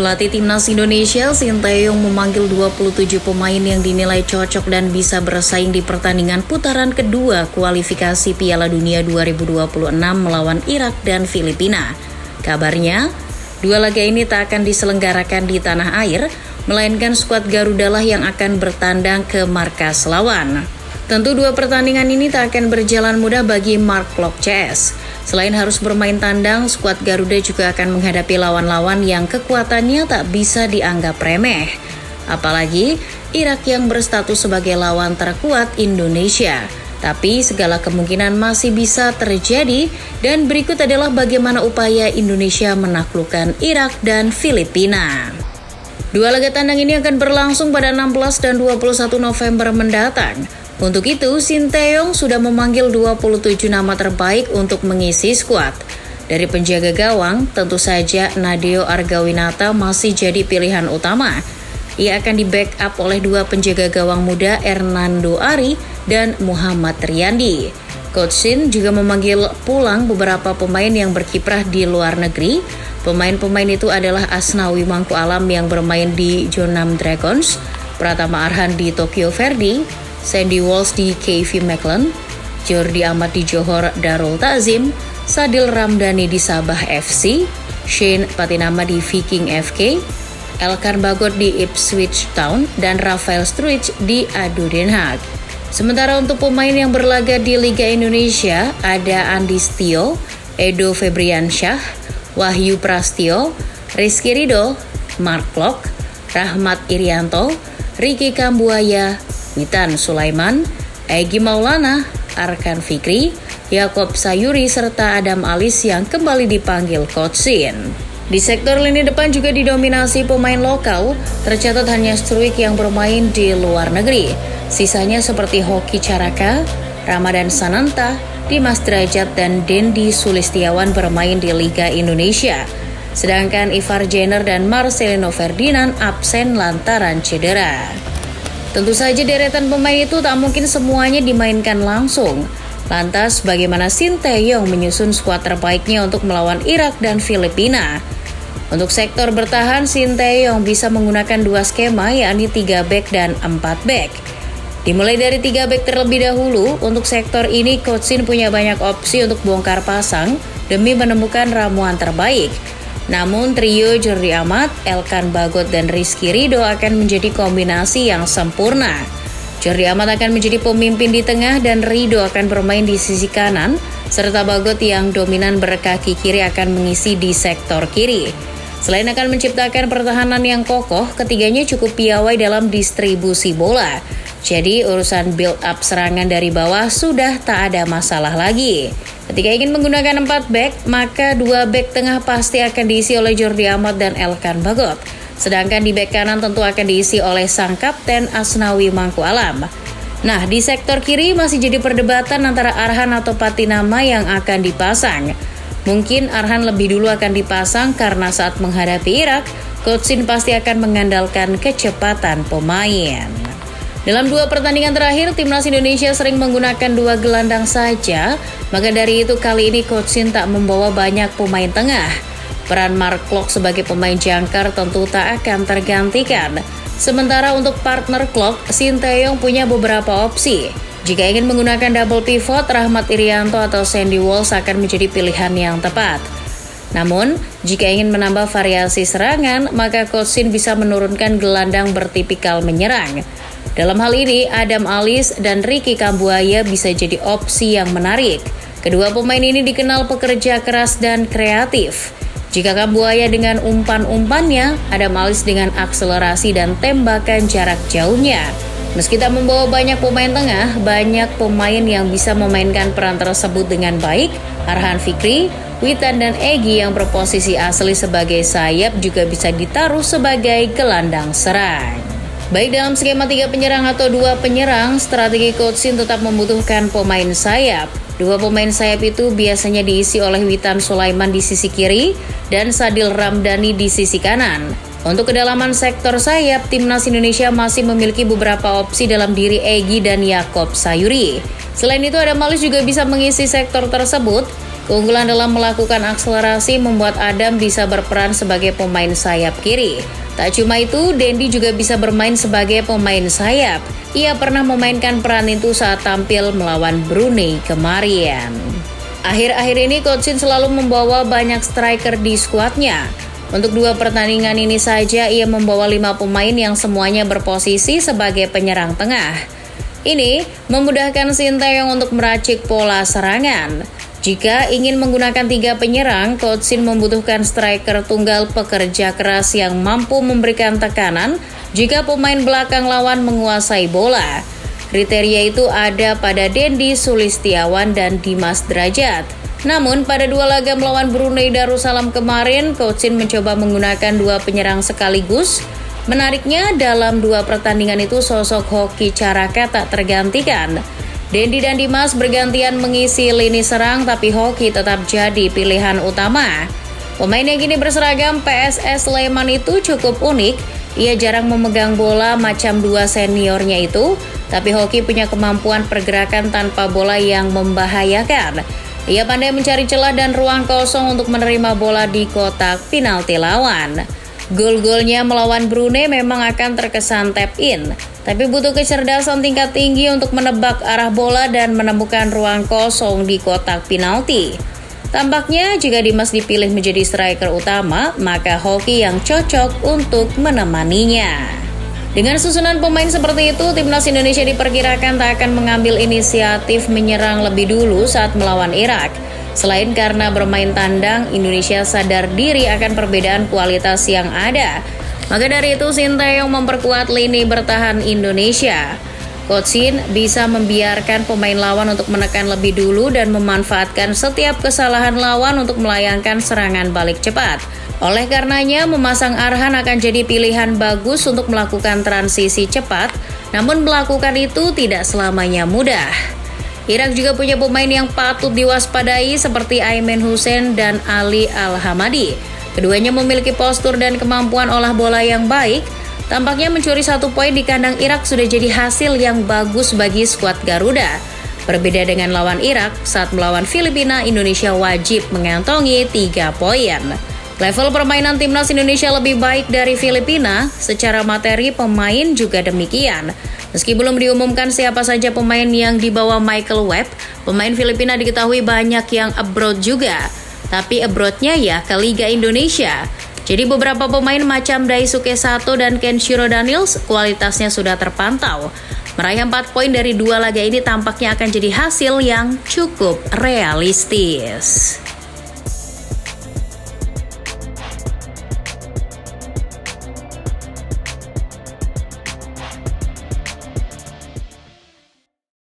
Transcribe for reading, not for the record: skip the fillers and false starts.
Pelatih Timnas Indonesia Sinteyong memanggil 27 pemain yang dinilai cocok dan bisa bersaing di pertandingan putaran kedua kualifikasi Piala Dunia 2026 melawan Irak dan Filipina. Kabarnya, dua laga ini tak akan diselenggarakan di tanah air, melainkan skuad Garuda lah yang akan bertandang ke markas lawan. Tentu dua pertandingan ini tak akan berjalan mudah bagi Mark Klok CS. Selain harus bermain tandang, skuad Garuda juga akan menghadapi lawan-lawan yang kekuatannya tak bisa dianggap remeh. Apalagi Irak yang berstatus sebagai lawan terkuat Indonesia. Tapi segala kemungkinan masih bisa terjadi dan berikut adalah bagaimana upaya Indonesia menaklukkan Irak dan Filipina. Dua laga tandang ini akan berlangsung pada 16 dan 21 November mendatang. Untuk itu, Sinteyong sudah memanggil 27 nama terbaik untuk mengisi skuad. Dari penjaga gawang, tentu saja Nadeo Argawinata masih jadi pilihan utama. Ia akan di-backup oleh dua penjaga gawang muda Hernando Ari dan Muhammad Riyandi. Coach Shin juga memanggil pulang beberapa pemain yang berkiprah di luar negeri. Pemain-pemain itu adalah Asnawi Mangku Alam yang bermain di Jeonnam Dragons, Pratama Arhan di Tokyo Verdy, Sandy Walsh di KV Mechelen, Jordi Amat di Johor Darul Ta'zim, Sadil Ramdhani di Sabah FC, Shane Patinama di Viking FK, Elkan Bagot di Ipswich Town, dan Rafael Struijk di ADO Den Haag. Sementara untuk pemain yang berlaga di Liga Indonesia ada Andi Setio, Edo Febriansyah, Wahyu Prastio, Rizky Ridho, Mark Klok, Rahmat Irianto, Ricky Kambuaya, Witan Sulaiman, Egy Maulana, Arkan Fikri, Yakob Sayuri, serta Adam Alis yang kembali dipanggil Coach Shin. Di sektor lini depan juga didominasi pemain lokal, tercatat hanya Struijk yang bermain di luar negeri. Sisanya seperti Hoki Caraka, Ramadan Sananta, Dimas Derajat, dan Dendi Sulistiawan bermain di Liga Indonesia. Sedangkan Ivar Jenner dan Marcelino Ferdinand absen lantaran cedera. Tentu saja deretan pemain itu tak mungkin semuanya dimainkan langsung. Lantas bagaimana Sinteyong menyusun skuad terbaiknya untuk melawan Irak dan Filipina? Untuk sektor bertahan, Sinteyong bisa menggunakan dua skema, yakni 3 back dan 4 back. Dimulai dari 3 back terlebih dahulu, untuk sektor ini Coach Shin punya banyak opsi untuk bongkar pasang demi menemukan ramuan terbaik. Namun trio Jordi Amat, Elkan Bagot, dan Rizky Ridho akan menjadi kombinasi yang sempurna. Jordi Amat akan menjadi pemimpin di tengah dan Ridho akan bermain di sisi kanan, serta Bagot yang dominan berkaki kiri akan mengisi di sektor kiri. Selain akan menciptakan pertahanan yang kokoh, ketiganya cukup piawai dalam distribusi bola. Jadi urusan build up serangan dari bawah sudah tak ada masalah lagi. Ketika ingin menggunakan 4 back, maka 2 back tengah pasti akan diisi oleh Jordi Amat dan Elkan Bagot. Sedangkan di back kanan tentu akan diisi oleh sang kapten Asnawi Mangku Alam. Nah, di sektor kiri masih jadi perdebatan antara Arhan atau Patinama yang akan dipasang. Mungkin Arhan lebih dulu akan dipasang karena saat menghadapi Irak, Coach Shin pasti akan mengandalkan kecepatan pemain. Dalam 2 pertandingan terakhir, Timnas Indonesia sering menggunakan 2 gelandang saja, maka dari itu kali ini Coach Shin tak membawa banyak pemain tengah. Peran Mark Klok sebagai pemain jangkar tentu tak akan tergantikan. Sementara untuk partner Klok, Sinteyong punya beberapa opsi. Jika ingin menggunakan double pivot, Rahmat Irianto atau Sandy Walsh akan menjadi pilihan yang tepat. Namun, jika ingin menambah variasi serangan, maka Coach Shin bisa menurunkan gelandang bertipikal menyerang. Dalam hal ini, Adam Alis dan Ricky Kambuaya bisa jadi opsi yang menarik. Kedua pemain ini dikenal pekerja keras dan kreatif. Jika Kambuaya dengan umpan-umpannya, Adam Alis dengan akselerasi dan tembakan jarak jauhnya. Meski tak membawa banyak pemain tengah, banyak pemain yang bisa memainkan peran tersebut dengan baik. Arhan Fikri, Witan, dan Egy yang berposisi asli sebagai sayap juga bisa ditaruh sebagai gelandang serang. Baik dalam skema 3 penyerang atau 2 penyerang, strategi Coach Shin tetap membutuhkan pemain sayap. 2 pemain sayap itu biasanya diisi oleh Witan Sulaiman di sisi kiri dan Sadil Ramdhani di sisi kanan. Untuk kedalaman sektor sayap, Timnas Indonesia masih memiliki beberapa opsi dalam diri Egy dan Yakob Sayuri. Selain itu, Adam Alis juga bisa mengisi sektor tersebut. Keunggulan dalam melakukan akselerasi membuat Adam bisa berperan sebagai pemain sayap kiri. Tak cuma itu, Dendi juga bisa bermain sebagai pemain sayap. Ia pernah memainkan peran itu saat tampil melawan Brunei kemarin. Akhir-akhir ini Coach Shin selalu membawa banyak striker di skuadnya. Untuk 2 pertandingan ini saja ia membawa 5 pemain yang semuanya berposisi sebagai penyerang tengah. Ini memudahkan Sinteyong untuk meracik pola serangan. Jika ingin menggunakan 3 penyerang, Coach Shin membutuhkan striker tunggal pekerja keras yang mampu memberikan tekanan jika pemain belakang lawan menguasai bola. Kriteria itu ada pada Dendi Sulistiawan dan Dimas Drajat. Namun pada 2 laga melawan Brunei Darussalam kemarin, Coach Shin mencoba menggunakan 2 penyerang sekaligus. Menariknya, dalam 2 pertandingan itu sosok Hoki Caraka tak tergantikan. Dendi dan Dimas bergantian mengisi lini serang, tapi Hoki tetap jadi pilihan utama. Pemain yang kini berseragam PSS Sleman itu cukup unik. Ia jarang memegang bola macam 2 seniornya itu, tapi Hoki punya kemampuan pergerakan tanpa bola yang membahayakan. Ia pandai mencari celah dan ruang kosong untuk menerima bola di kotak penalti lawan. Gol-golnya melawan Brunei memang akan terkesan tap in, tapi butuh kecerdasan tingkat tinggi untuk menebak arah bola dan menemukan ruang kosong di kotak penalti. Tampaknya jika Dimas dipilih menjadi striker utama, maka Hoki yang cocok untuk menemaninya. Dengan susunan pemain seperti itu, Timnas Indonesia diperkirakan tak akan mengambil inisiatif menyerang lebih dulu saat melawan Irak. Selain karena bermain tandang, Indonesia sadar diri akan perbedaan kualitas yang ada. Maka dari itu, Sinteyong memperkuat lini bertahan Indonesia. Coach Shin bisa membiarkan pemain lawan untuk menekan lebih dulu dan memanfaatkan setiap kesalahan lawan untuk melayangkan serangan balik cepat. Oleh karenanya, memasang Arhan akan jadi pilihan bagus untuk melakukan transisi cepat, namun melakukan itu tidak selamanya mudah. Irak juga punya pemain yang patut diwaspadai seperti Aimen Hussein dan Ali Al-Hamadi. Keduanya memiliki postur dan kemampuan olah bola yang baik. Tampaknya mencuri 1 poin di kandang Irak sudah jadi hasil yang bagus bagi skuad Garuda. Berbeda dengan lawan Irak, saat melawan Filipina, Indonesia wajib mengantongi 3 poin. Level permainan Timnas Indonesia lebih baik dari Filipina, secara materi pemain juga demikian. Meski belum diumumkan siapa saja pemain yang dibawa Michael Webb, pemain Filipina diketahui banyak yang abroad juga. Tapi abroadnya ya ke Liga Indonesia. Jadi beberapa pemain macam Daisuke Sato dan Kenshiro Daniels kualitasnya sudah terpantau. Meraih 4 poin dari 2 laga ini tampaknya akan jadi hasil yang cukup realistis.